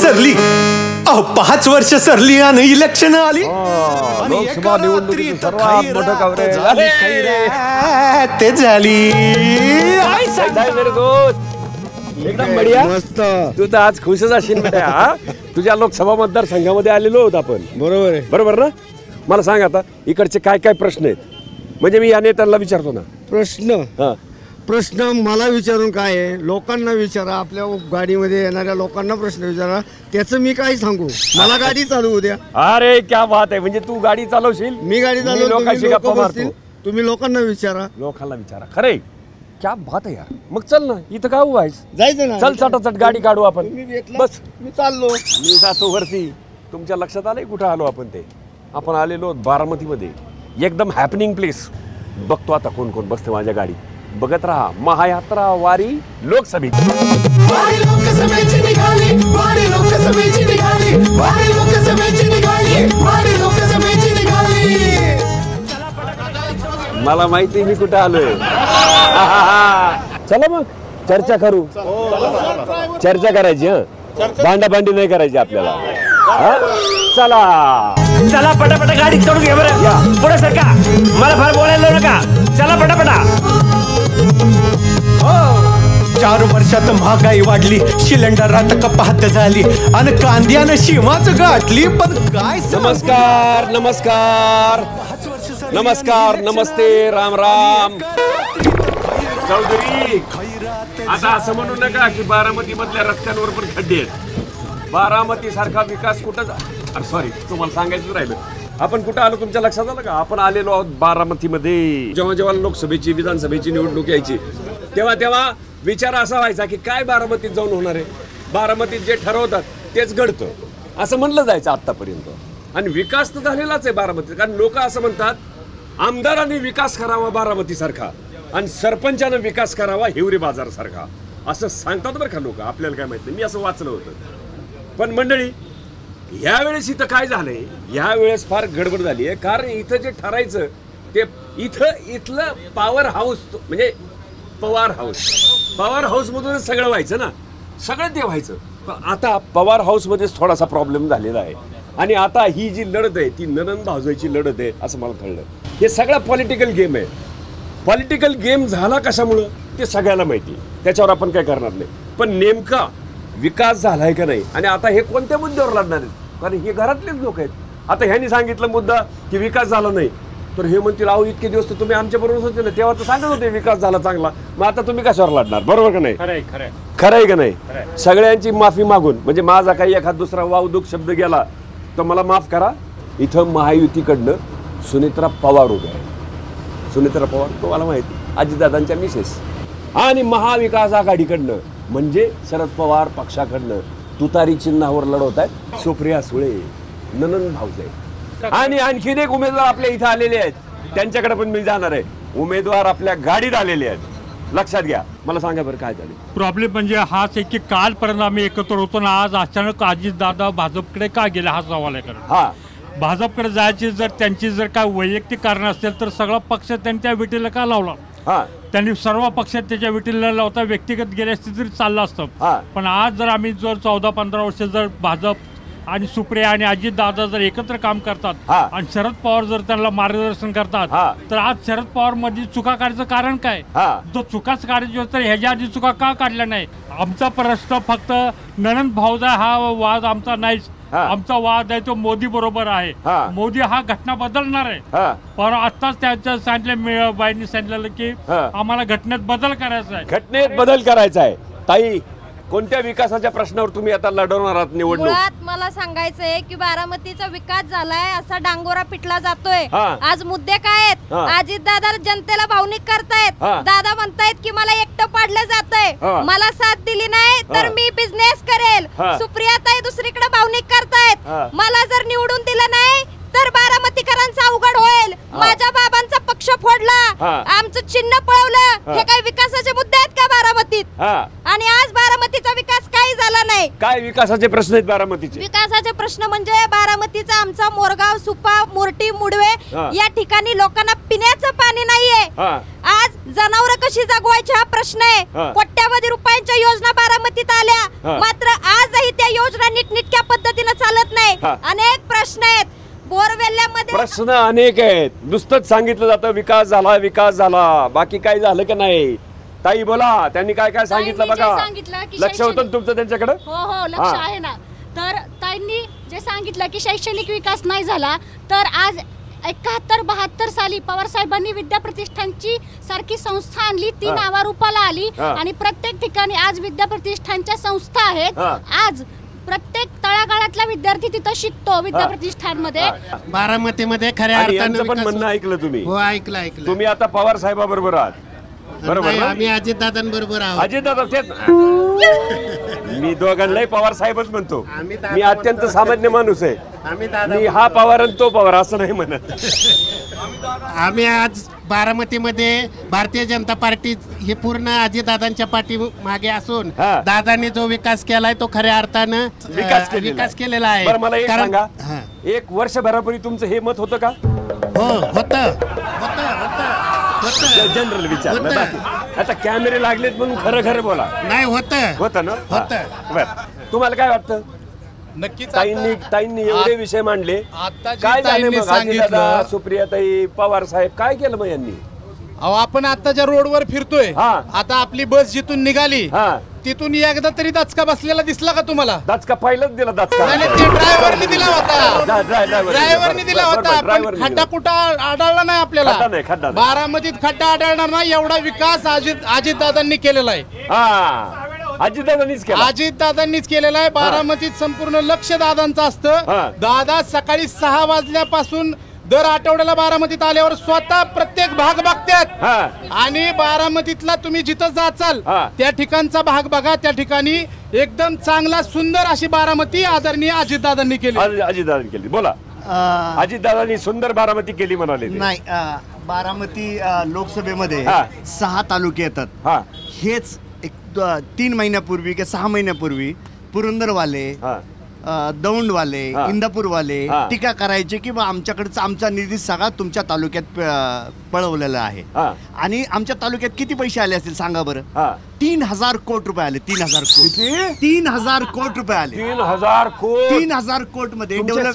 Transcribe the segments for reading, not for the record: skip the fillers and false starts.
सरली, 5 वर्ष सरली आणि इलेक्शन आली. लोकसभा निवडणुकीची सर्वात मोठं कव्हरेज ते झाली. एकदम बढिया. मस्त. तू तर आज खुशच असेल बेटा. तुझ्या लोकसभा मतदारसंघामध्ये आलेलो आहोत आपण. बरोबर आहे. बरोबर ना. मला सांग आता इकडचे काय काय प्रश्न आहेत, म्हणजे मी या नेत्यांना विचारतो ना प्रश्न मला विचारून काय आहे, लोकांना विचारा, आपल्या गाडीमध्ये येणाऱ्या लोकांना प्रश्न विचारा, त्याचं मी काय सांगू. मला गाडी चालवू द्या. अरे क्या बात आहे. म्हणजे तू गाडी चालवशील, मी गाडी चालवू, लोकांशी गप्पा मारतो. तुम्ही लोकांना विचारा. लोकांना विचारा. खरे क्या बात आहे यार. मग चल ना, इथं काय उभा आहेस, जायचं ना. चल चटाचट गाडी काढू आपण. बस मी चाललो. मी जातो वरती. तुमच्या लक्षात आलंय कुठं आलो आपण ते. आपण आलेलो बारामतीमध्ये, एकदम हॅपनिंग प्लेस. बघतो आता कोण कोण बसते माझ्या गाडी. बघत राहा महायात्रा वारी लोकसभेची. मला माहिती मी कुठे आलोय. चला मग चर्चा करू. चर्चा करायची. भांडाभांडी नाही करायची आपल्याला. चला चला पटापटा गाडी चढून घे बरं. पुढे सरका, मला फार बोलायला नका. चला पटापटा. 4 वर्षात महागाई वाढली, सिलेंडरात कपात झाली आणि कांद्यानं सीमाच गाठली. पण काय. नमस्कार नमस्कार नमस्कार नमस्ते राम राम. चौधरी आता असं म्हणू नका की बारामती मधल्या रस्त्यांवर पण खड्डे आहेत. बारामती सारखा विकास कुठं. सॉरी, तुम्हाला सांगायचं राहिलं. आपण कुठं आलो तुमच्या लक्षात आलं का. आपण आलेलो आहोत बारामतीमध्ये. जेव्हा जेव्हा लोकसभेची विधानसभेची निवडणूक यायची तेव्हा तेव्हा विचार असा व्हायचा की काय बारामतीत जाऊन होणार आहे. बारामतीत जे ठरवतात तेच घडतं असं म्हणलं जायचं आतापर्यंत. आणि विकास तर झालेलाच आहे बारामतीत. कारण लोक असं म्हणतात आमदारांनी विकास करावा बारामती सारखा आणि सरपंचानं विकास करावा हिवरी बाजार सारखा, असं सांगतात बरं का लोक. आपल्याला काय माहित नाही, मी असं वाचलं होतं. पण मंडळी यावेळेस इथं काय झालंय, यावेळेस फार गडबड झाली आहे. कारण इथं जे ठरायचं ते इथलं पॉवर हाऊस, म्हणजे पवार हाऊस मधूनच सगळं व्हायचं ना. सगळं ते व्हायचं. पण आता पवार हाऊस मध्येच थोडासा प्रॉब्लेम झालेला आहे. आणि आता ही जी लढत आहे ती ननंद भावजाईची लढत आहे असं मला कळलं. हे सगळं पॉलिटिकल गेम आहे. पॉलिटिकल गेम झाला कशामुळं ते सगळ्याला माहिती, त्याच्यावर आपण काय करणार नाही. पण नेमका विकास झालाय का नाही आणि आता हे कोणत्या मुद्द्यावर लढणार आहेत. कारण हे घरातलेच लोक आहेत. आता ह्यांनी सांगितलं मुद्दा की विकास झाला नाही, तर हे म्हणतील अहो इतके दिवस तर तुम्ही आमच्या बरोबर होते ना, तेव्हा तर सांगत होते विकास झाला चांगला, मग आता तुम्ही कशावर लढणार. बरोबर का नाही. खरं आहे का नाही. सगळ्यांची माफी मागून, म्हणजे माझा काही एखादा दुसरा वावदूक शब्द गेला तर मला माफ करा. इथं महायुतीकडनं सुनेत्रा पवार उभे आहे. सुनेत्रा पवार तुम्हाला माहिती, अजितदादांच्या मिसेस. आणि महाविकास आघाडीकडनं म्हणजे शरद पवार पक्षाकडनं तुतारी चिन्हावर लढवत आहेत सुप्रिया सुळे, ननंद भावजाई. आणि आणखीन एक उमेदवार आपल्या इथं आलेले आहेत, त्यांच्याकडे पण मी जाणार आहे. उमेदवार आपल्या गाडीत आलेले आहेत. लक्षात घ्या. मला सांगा बरं काय झालं. प्रॉब्लेम म्हणजे हाच आहे की कालपर्यंत आम्ही एकत्र होतो ना, आज अचानक अजितदादा भाजपकडे का गेले हा सवाल आहे. कारण भाजपकडे जायची जर त्यांची जर काय वैयक्तिक कारण असेल तर सगळा पक्ष त्यांनी त्या विटीला का लावला. त्यांनी सर्व पक्षात त्याच्या विटीला लावता व्यक्तिगत गेले असते तरी चाललं असतं. पण आज जर आम्ही जर 14-15 वर्ष जर भाजप आणि सुप्रिया आणि अजितदादा जर एकत्र काम करतात आणि शरद पवार जर त्यांना मार्गदर्शन करतात तर आज शरद पवार मध्ये चुका काढायचं कारण काय. जो चुकाच काढायची तर ह्याच्या आधी चुका का काढल्या नाही. आमचा प्रश्न फक्त ननंद भावजा हा वाद आमचा नाहीच. आमचा वाद आहे तो मोदी बरोबर आहे. मोदी हा घटना बदलणार आहे. पण आताच त्याच्या सांगितलं बाईंनी सांगितलेलं की आम्हाला घटनेत बदल करायचा आहे. घटनेत बदल करायचा आहे. ताई कोणत्या विकासाच्या प्रश्नावर तुम्ही आता लढवणार आहात निवडणूक. मुळात मला सांगायचंय की बारामतीचा विकास झालाय असा डांगोरा पिटला जातोय. आज मुद्दे काय आहेत. अजितदादा जनतेला भावनिक करतायत. दादा म्हणतायत की मला एकटं पाडलं जातंय, मला साथ दिली नाही तर मी बिझनेस करेल. सुप्रियाताई दुसरीकडे भावनिक करतायत. मला जर निवडून दिलं नाही तर बारामतीकरांचा अवघड होईल. माझ्या बाबांचा पक्ष फोडला, आमचं चिन्ह पळवलं. हे काही विकासाचे मुद्दे आहेत का बारामतीत. आणि आज बारामतीचा विकास काही झाला नाही. काय विकासाचे प्रश्न आहेत बारामतीचे. विकासाचे प्रश्न म्हणजे बारामतीचा आमचा मोरगाव, सुपा, मोर्टी, मुडवे या ठिकाणी लोकांना पिण्याचं पाणी नाहीये. आज जनावर कशी जगवायची हा प्रश्न आहे. कोट्यावधी रुपयांच्या योजना बारामतीत आल्या, मात्र आजही त्या कुठल्या योजना नीटनेटक्या पद्धतीने चालत नाही. अनेक प्रश्न आहेत बोरवेल्ल्यामध्ये. प्रश्न अनेक आहेत. नुसतंच सांगितलं जातं विकास झाला, बाकी काय झालं का नाही? ताई बोला, त्यांनी काय काय सांगितलं बघा. लक्ष होतं तुमचं त्यांच्याकडे? हो लक्ष आहे ना. तर ताईंनी जे सांगितलं की शैक्षणिक विकास नाही झाला, तर आज 71-72 साली पवार साहेबांनी विद्या प्रतिष्ठानची सारखी संस्था आणली, ती नावारूपाला आली आणि प्रत्येक ठिकाणी आज विद्या प्रतिष्ठानच्या संस्था आहेत. आज प्रत्येक तळागाळातला विद्यार्थी तिथं शिकतो विद्या प्रतिष्ठानमध्ये. बारामतीमध्ये खऱ्या अर्थानं पण म्हणणं ऐकलं तुम्ही? हो ऐकलं. तुम्ही आता पवार साहेबाबरोबर आहात, बरोबर ना? आम्ही अजितदादांबरोबर आहोत. अजितदादा तेच मी दोघांनाही पवार साहेबच म्हणतो. मी अत्यंत सामान्य माणूस आहे. मी हा पवार आणि तो पवार असं नाही म्हणत. आम्ही आज बारामतीमध्ये भारतीय जनता पार्टी हे पूर्ण अजितदादांच्या पाठी मागे असून दादांनी जो विकास केलाय तो खऱ्या अर्थानं विकास केलेला आहे. बरं मला एक सांगा, एक वर्षभरापूर्वी तुमचं हे मत होतं का? हो होतं. जनरल विचार. आता कॅमेरे लागलेत म्हणून खरं बोला. नाही होतं ना? बरं, तुम्हाला काय वाटतं? नक्कीच ताईंनी एवढे विषय मांडले, काय झाले मग? अजितदादा, सुप्रियाताई, पवार साहेब काय केलं मग यांनी? आपण आता ज्या रोडवर फिरतोय, आता आपली बस जिथून निघाली तिथून एकदा तरी दचका बसलेला दिसला का तुम्हाला? दचका पहिलाच दिला. दचका ड्रायव्हरने दिला होता. पण खड्डा कुठं आढळला नाही आपल्याला. बारामतीत खड्डा आढळणार नाही एवढा विकास अजितदादांनी केलेला आहे. अजितदादांनीच केलेला आहे. बारामतीत संपूर्ण लक्ष दादांचं असतं. दादा सकाळी 6 वाजल्यापासून दर आठवड्याला बारामतीत आल्यावर स्वतः प्रत्येक भाग बघतात आणि बारामतीतला तुम्ही जिथं जाचाल त्या ठिकाणचा भाग बघा. त्या ठिकाणी एकदम चांगला सुंदर अशी बारामती आदरणीय अजितदादांनी केली. बोला, अजितदादांनी सुंदर बारामती केली म्हणाले. नाही, बारामती लोकसभेमध्ये 6 तालुके येतात. हेच 3 महिन्यापूर्वी किंवा 6 महिन्यापूर्वी पुरंदरवाले, दौंडवाले, इंदापूरवाले टीका करायचे की आमच्याकडचा आमचा निधी सगळा तुमच्या तालुक्यात पळवलेला आहे. आणि आमच्या तालुक्यात किती पैसे आले असतील सांगा बरं? 3000 कोटी रुपये आले. 3000 कोटी रुपये आले. 3000 कोटी मध्ये तुम्हाला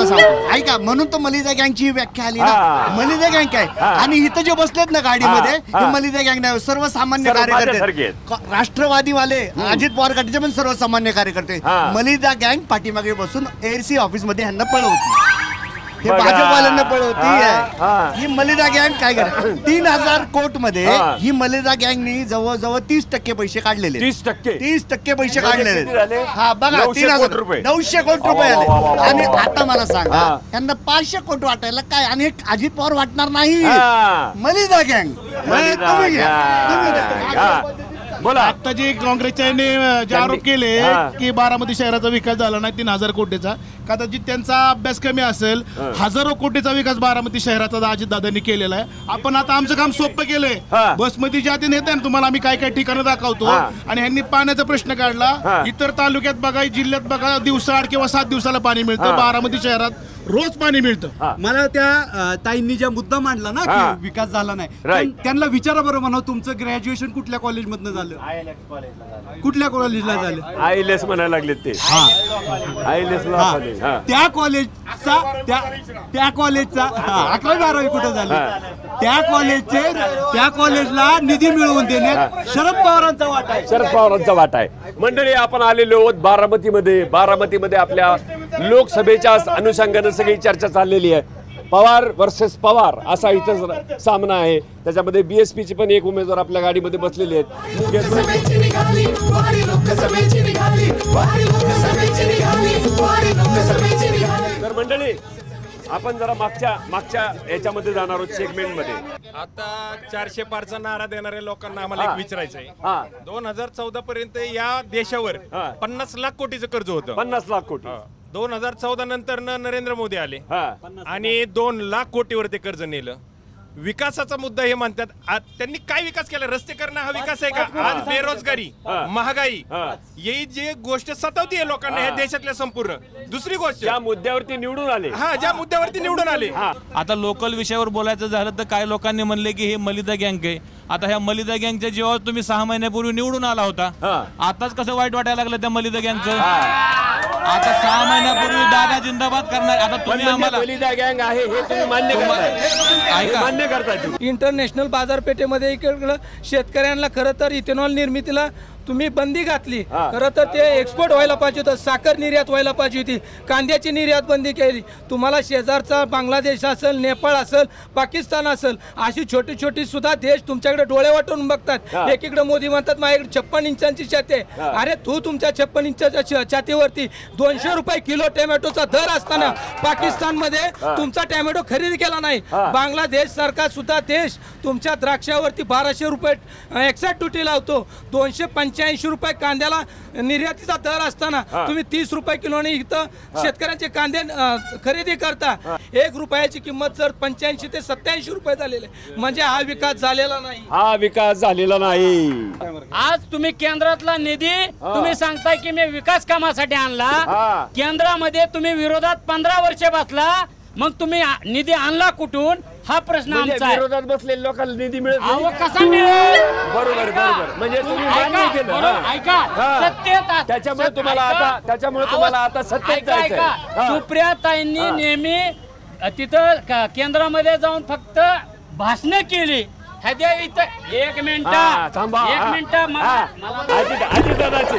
सांगतो ऐका. म्हणून तर मलिदा गँगची व्याख्या आली ना. मलिदा गँग काय? आणि इथं जे बसलेत ना गाडीमध्ये, हे मलिदा गँग नाही, सर्वसामान्य कार्यकर्ते, राष्ट्रवादीवाले, अजित पवार गटाचे पण सर्वसामान्य कार्यकर्ते. मलिदा गँग पाठीमागे बसून एअरसी ऑफिस मध्ये ह्यांना पळवती. हे भाजपवाल्यांना पळवती. ही मलिदा गँग काय करते? 3000 कोटी मध्ये ही मलिदा गँगनी जवळजवळ 30% पैसे काढलेले. 30% पैसे काढलेले. हा बघा, 900 कोटी रुपये आले. आणि आता मला सांगा, त्यांना 500 कोटी वाटायला काय? आणि हे अजित पवार वाटणार नाही. मलिदा गँग बोला. आता जे काँग्रेसने जे आरोप केले की बारामती शहराचा विकास झाला नाही 3000 कोटीचा, कदाचित त्यांचा अभ्यास कमी असेल. हजारो कोटीचा विकास बारामती शहराचा अजितदादांनी केलेला आहे. आपण आता आमचं काम सोपं केलंय. बसमध्ये ज्या दिन येते ना तुम्हाला आम्ही काय काय ठिकाणं दाखवतो. आणि ह्यांनी पाण्याचा प्रश्न काढला. इतर तालुक्यात बघा, जिल्ह्यात बघा, दिवसाआड किंवा 7 दिवसाला पाणी मिळतं. बारामती शहरात रोज पाणी मिळतं. मला त्या ताईंनी ज्या मुद्दा मांडला ना की विकास झाला नाही, त्यांना विचारा बरं म्हणा, तुमचं ग्रॅज्युएशन कुठल्या कॉलेजमधनं झालं? कुठल्या कॉलेजला झालं? आयलेस म्हणायला लागले ते. त्या कॉलेजचा 11वी-12वी कुठं झालं? त्या कॉलेजला निधी मिळवून देण्यात शरद पवारांचा वाटा आहे. मंडळी, आपण आलेलो आहोत बारामतीमध्ये आपल्या लोकसभेच्या अनुषंगाने सगळी चर्चा चाललेली आहे. पवार वर्सेस पवार असा इथं सामना आहे. त्याच्यामध्ये BSP ची पण एक उमेदवार आपल्या गाडीमध्ये बसलेले आहेत. तर मंडळी, आपण जरा मागच्या याच्यामध्ये जाणार आहोत सेगमेंट मध्ये. आता 400 पारचा नारा देणाऱ्या लोकांना आम्हाला एक विचारायचं आहे. 2014 पर्यंत या देशावर 50 लाख कोटीचं कर्ज होतं. 50 लाख कोटी. 2014 नंतर नरेंद्र मोदी आले आणि 2 लाख कोटीवर ते कर्ज नेलं. विकासाचा मुद्दा हे म्हणतात. त्यांनी काय विकास केला? रस्ते करणं हा विकास आहे का? आज बेरोजगारी, महागाई, ही जी गोष्ट सतावतीये लोकांना या देशातल्या संपूर्ण. दुसरी गोष्ट, ज्या मुद्द्यावरती निवडून आले, ज्या मुद्द्यावरती निवडून आले. आता लोकल विषयावर बोलायचं झालं तर काही लोकांनी म्हणले की हे मलिदा गँग आहे. आता ह्या मलिदा गँगच्या जेव्हा तुम्ही 6 महिन्यापूर्वी निवडून आला होता, आताच कसं वाईट वाटायला लागलं त्या मलिदा गँगचं? आता 6 महिन्यापूर्वी दादा जिंदाबाद करणार. आता तुम्ही आम्हाला मलिदा गँग आहे हे तुम्ही मान्य करताय. इंटरनॅशनल बाजारपेठेमध्ये इकडं शेतकऱ्यांना खरं तर इथेनॉल निर्मितीला तुम्ही बंदी घातली. खरं तर ते एक्सपोर्ट व्हायला पाहिजे होतं, साखर निर्यात व्हायला पाहिजे होती, कांद्याची निर्यात बंदी केली. तुम्हाला शेजारचा बांगलादेश असेल, नेपाळ असेल, पाकिस्तान असेल, अशी छोटी छोटी सुद्धा देश तुमच्याकडे डोळे वाटून बघतात. एकीकडे मोदी म्हणतात माझ्याकडे 56 इंचांची छाती आहे. अरे तू तुमच्या 56 इंचाच्या छातीवरती 200 रुपये किलो टोमॅटोचा दर असताना पाकिस्तानमध्ये तुमचा टोमॅटो खरेदी केला नाही. बांगलादेश सारखा सुद्धा देश तुमच्या द्राक्षावरती 1200 रुपये एक्साइट ड्युटी लावतो. 285 रुपये कांद्याला निर्यातीचा दर असताना तुम्ही 30 रुपये किलोने इथं शेतकऱ्यांचे कांदे खरेदी करता. 1 रुपयाची किंमत जर 85 ते 87 रुपये झालेले, म्हणजे हा विकास झालेला नाही. हा विकास झालेला नाही. आज तुम्ही केंद्रातला निधी तुम्ही सांगताय की मी विकास कामासाठी आणला. केंद्रामध्ये तुम्ही विरोधात 15 वर्ष बसला, मग तुम्ही निधी आणला कुठून? हा प्रश्न आमचा आहे. विरोधात बसलेल्या लोकांना निधी मिळत नाही. कसा मिळेल? बरोबर बरोबर. म्हणजे तुम्ही मान्य केलं. ऐका, सत्तेत त्याच्यामुळे तुम्हाला आता सत्तेत जायचंय. सुप्रियाताईंनी नेहमी तिथं केंद्रामध्ये जाऊन फक्त भाषणं केली. एक मिनिट अजितदादाचे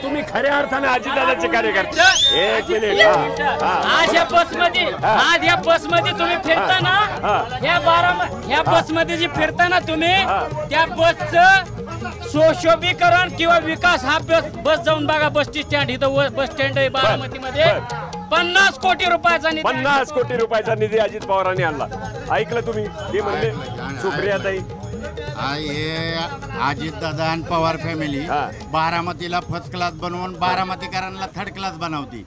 तुम्ही खऱ्या अर्थाने अजितदादाचे कार्यकर्ते. एक मिनिट. आज या बसमध्ये तुम्ही फिरताना, ह्या बसमध्ये जी फिरताना तुम्ही त्या बसचं सुशोभीकरण किंवा विकास हा बस जाऊन बघा. बस स्टँड, इथं बस स्टँड आहे बारामतीमध्ये. 50 कोटी रुपयाचा निधी, 50 कोटी रुपयाचा निधी अजित पवारांनी आणला. ऐकलं तुम्ही? ते म्हणले सुप्रियाताई हे अजितदादा आणि पवार फॅमिली बारामतीला फर्स्ट क्लास बनवून बारामतीकरांना थर्ड क्लास बनवती.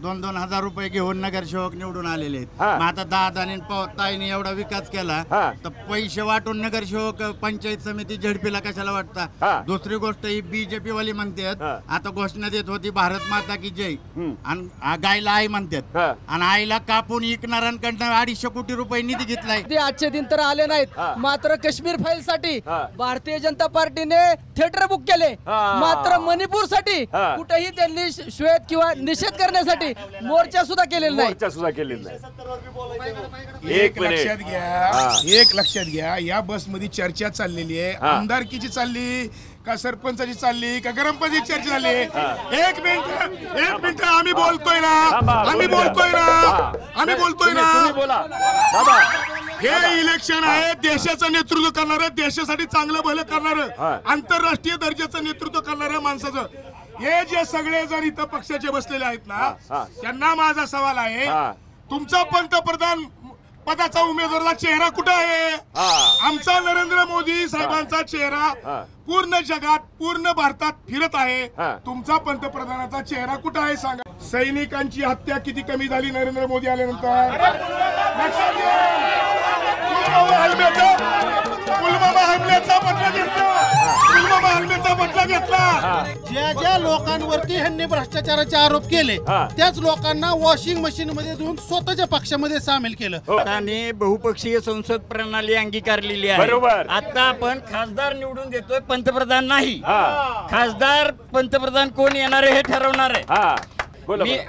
2-2 हजार रुपये घेऊन नगरसेवक निवडून आलेले आहेत. मग आता दादानी ताईने एवढा विकास केला तर पैसे वाटून नगरसेवक पंचायत समिती झडपीला कशाला वाटता? दुसरी गोष्ट ही बीजेपी वाली म्हणतात आता घोषणा देत होती भारत माता की जय, आणि गायला आई म्हणतात, आणि आईला कापून विकणाऱ्यांकडनं 250 कोटी रुपये निधी घेतलाय. आजचे दिन तर आले नाहीत, मात्र काश्मीर फाईल साठी भारतीय जनता पार्टीने थिएटर बुक केले. मात्र मणिपूर साठी कुठेही त्यांनी श्वेत किंवा निषेध करण्यासाठी मोर्चा सुद्धा केलेला नाही. एक लक्षात घ्या, या बस मध्ये चर्चा चाललेली आहे. आमदारकीची चालली का सरपंचाची चालली का ग्रामपंचायत चर्चा झाली? एक मिनिट आम्ही बोलतोय ना. हे इलेक्शन आहे, देशाचं नेतृत्व करणारं, देशासाठी चांगलं भलं करणारं, आंतरराष्ट्रीय दर्जाचं नेतृत्व करणाऱ्या माणसाचं. हे जे सगळे जर इथं पक्षाचे बसलेले आहेत ना, त्यांना माझा सवाल आहे, तुमचा पंतप्रधान पदाचा उमेदवाराचा चेहरा कुठं आहे? आमचा नरेंद्र मोदी साहेबांचा चेहरा पूर्ण जगात, पूर्ण भारतात फिरत आहे. तुमचा पंतप्रधानाचा चेहरा कुठं आहे सांगा. सैनिकांची हत्या किती कमी झाली नरेंद्र मोदी आल्यानंतर? पुलवामा हल्ल्याचा बदला घेतला. ज्या लोकांवरती ह्यांनी भ्रष्टाचाराचे आरोप केले त्याच लोकांना वॉशिंग मशीन मध्ये देऊन स्वतःच्या पक्षामध्ये सामील केलं. आणि बहुपक्षीय संसद प्रणाली अंगीकारलेली आहे. बरोबर. आता आपण खासदार निवडून देतोय, पंतप्रधान नाही. खासदार पंतप्रधान कोण येणार आहे हे ठरवणार आहे.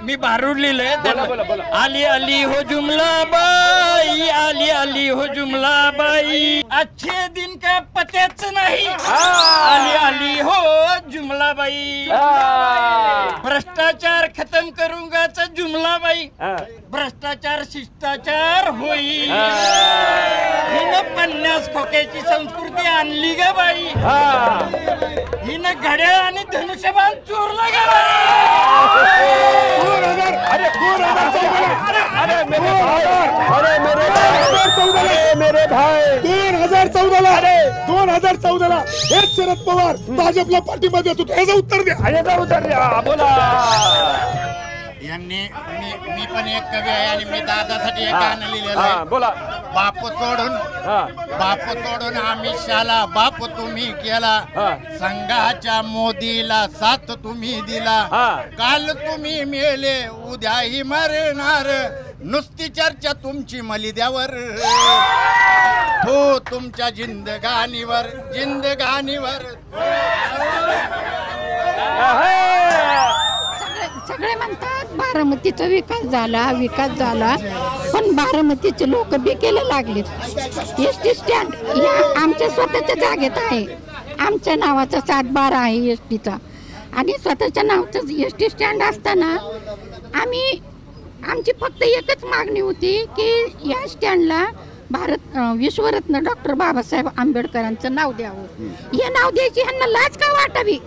मी भारूड लिहिलंय. आली आली हो जुमला बाई, आली आली हो जुमला बाई, अच्छे दिन का पतेच नाही, आली आली हो जुमला बाई, भ्रष्टाचार खत्म करूंगाचा जुमला बाई, भ्रष्टाचार शिष्टाचार होई, हिनं 50 खोक्याची संस्कृती आणली ग बाई, हिनं घड्याळ आणि धनुष्यबाण चोरला ग बाई. 2014ला हेच शरद पवार भाजपला पाठिंबा देत होते. याचं उत्तर द्या. बोला. यांनी मी पण एक कवी आहे आणि मी दादासाठी एक गाणं लिहिलेलं आहे. बोला. बाप सोडून आमिषाला बाप तुम्ही केला, संघाच्या मोदीला साथ तुम्ही दिला, काल तुम्ही मेले उद्याही मरणार, नुसती चर्चा तुमची मलिद्यावर, हो तुमच्या जिंदगानीवर. सगळे म्हणतात बारामतीचा विकास झाला पण बारामतीचे लोक बेकेला लागलेत. एस टी स्टँड या आमच्या स्वतःच्या जागेत आहे, आमच्या नावाचा 7-12 आहे एस टीचा आणि स्वतःच्या नावाचं एस टी स्टँड असताना आमची फक्त एकच मागणी होती की या स्टँडला विश्वरत्न डॉक्टर बाबासाहेब आंबेडकरांचं नाव द्यावं. हे नाव द्यायची ह्यांना लाज का वाटावी.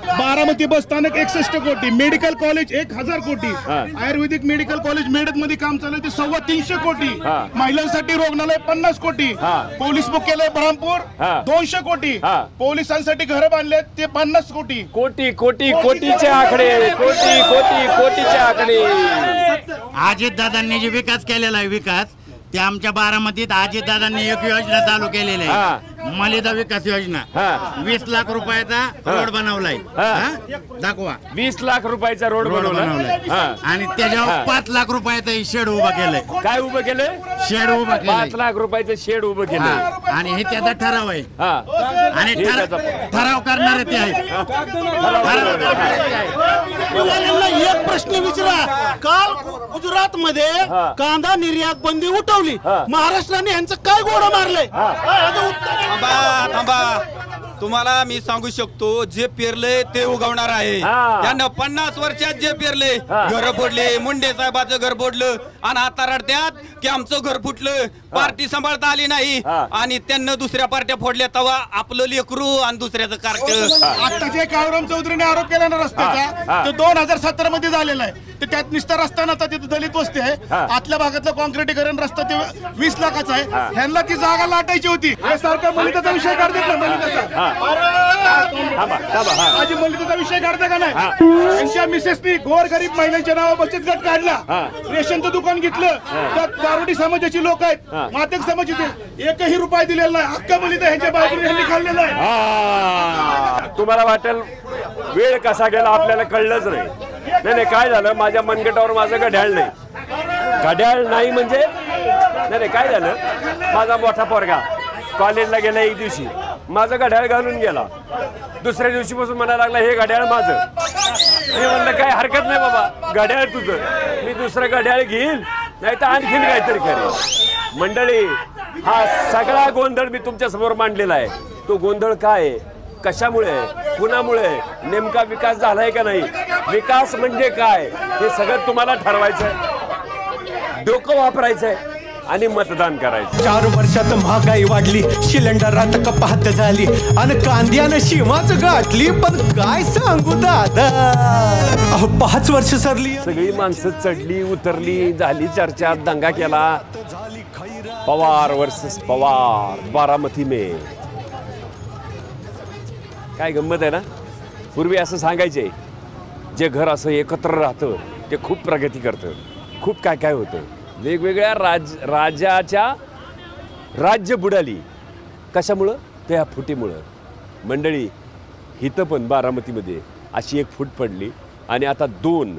बारामती बस स्थानक 61 कोटी, मेडिकल कॉलेज 1000 कोटी, आयुर्वेदिक मेडिकल कॉलेज मेडत मध्ये काम चालू आहे ते 325 कोटी, महिलांसाठी रुग्णालय 50 कोटी, पोलीस मुख्यालय बरहमपूर 200 कोटी, पोलिसांसाठी घर बांधले ते 50 कोटी. कोटीचे आकडे, कोटीचे आकडे. अजित दादांनी जे विकास केलेला आहे विकास ते आमच्या बारामतीत अजित दादांनी एक योजना चालू केलेली आहे, मलिदा विकास योजना. 20 लाख रुपयाचा रोड बनवलाय. दाखवा. 20 लाख रुपयाचा रोड बनवलाय आणि त्याच्यावर 5 लाख रुपयाचं शेड उभं केलंय. काय उभं केलंय? शेड उभं केलं. 5 लाख रुपयाचं शेड उभं केलं आणि हे त्याचा ठराव आहे आणि ठराव करणारे ते आहेत. एक प्रश्न विचारा, काल गुजरात मध्ये कांदा निर्यात बंदी उठवली, महाराष्ट्राने यांचं काय घोडं मारलंय? थांबा, तुम्हाला मी सांगू शकतो, जे पेरले ते उगवणार आहे. त्यांना 50 वर्षात जे पेरले, घर फोडले, मुंडे साहेबाचं घर फोडलं आणि आता रडत्यात की आमचं घर फुटलं, पार्टी सांभाळता आली नाही आणि त्यांना दुसऱ्या पार्ट्या फोडल्या, तेव्हा आपलं लेकरू आणि दुसऱ्याचं कार्ट. आता जे काळूराम चौधरीने आरोप केला ना रस्त्याचा, तो 2017 मध्ये झालेला आहे. तर त्यात निस्ता रस्ता नव्हता, तिथे दलित वस्ती आहे. आतल्या भागातलं कॉन्क्रिटीकरण रस्ता ते 20 लाखाचा आहे. ह्यांना ती जागा लाटायची होती. सारखा मलिदाचा विषय काढतात ना, मलिदाचा आजी मलिदाचा विषय काढता का नाही? त्यांच्या मिसेसनी गोर गरीब महिलांच्या नावा बचत गट काढला, रेशनचं दुकान घेतलं, त्यात दारोडी समाजाची लोक आहेत, मातक समाजाचे, एकही रुपया दिलेला नाही. हक्का मलिदा ह्यांच्या बाजूने ह्यांनी खाल्लेला आहे. तुम्हाला वाटेल वेळ कसा गेला आपल्याला कळलंच नाही. काय झालं, माझ्या मनगटावर माझं घड्याळ नाही म्हणजे नाही काय झालं, माझा मोठा पोरगा कॉलेजला गेला, एक दिवशी माझं घड्याळ घालून गेला, दुसऱ्या दिवशीपासून म्हणायला लागला हे घड्याळ माझं. मी म्हणलं काय हरकत नाही बाबा, घड्याळ तुझं, मी दुसरं घड्याळ घेईल नाही तर आणखीन काहीतरी करेल. मंडळी, हा सगळा गोंधळ मी तुमच्या समोर मांडलेला आहे. तो गोंधळ काय आहे, कशामुळे, कुणामुळे, नेमका विकास झालाय का नाही, विकास म्हणजे काय, हे सगळं तुम्हाला ठरवायचंय, डोकं वापरायचंय आणि मतदान करायचं. 4 वर्षात महागाई वाढली, सिलेंडरात कपात झाली आणि कांद्यानं शिमाच गाठली, पण काय सांगू दादा, 5 वर्ष सरली, सगळी माणसं चढली उतरली, झाली चर्चा, दंगा केला. पवार वर्सेस पवार बारामती में. काय गंमत आहे ना. पूर्वी असं सांगायचे, जे घर असं एकत्र राहतं ते खूप प्रगती करतं, खूप काय काय होतं. वेगवेगळ्या राजाच्या राज्य बुडाली, कशामुळं, त्या फुटीमुळं. मंडळी, हिथं पण बारामतीमध्ये अशी एक फूट पडली आणि आता 2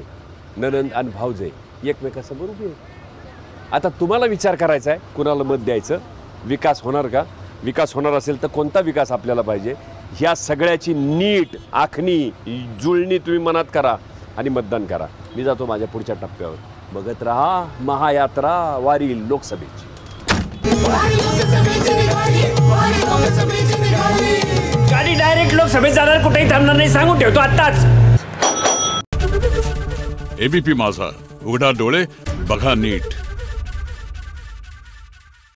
ननंद आणि भाऊजे एकमेकासमोर उभे आहेत. आता तुम्हाला विचार करायचा आहे, कुणाला मत द्यायचं, विकास होणार का, विकास होणार असेल तर कोणता विकास आपल्याला पाहिजे, ह्या सगळ्याची नीट आखणी जुळणी तुम्ही मनात करा आणि मतदान करा. मी जातो माझ्या पुढच्या टप्प्यावर. बघत राहा महायात्रा वारी लोकसभेची. गाडी डायरेक्ट लोकसभेत जाणार, कुठेही थांबणार नाही, सांगून ठेवतो आत्ताच. एबीपी माझा, उघडा डोळे बघा नीट.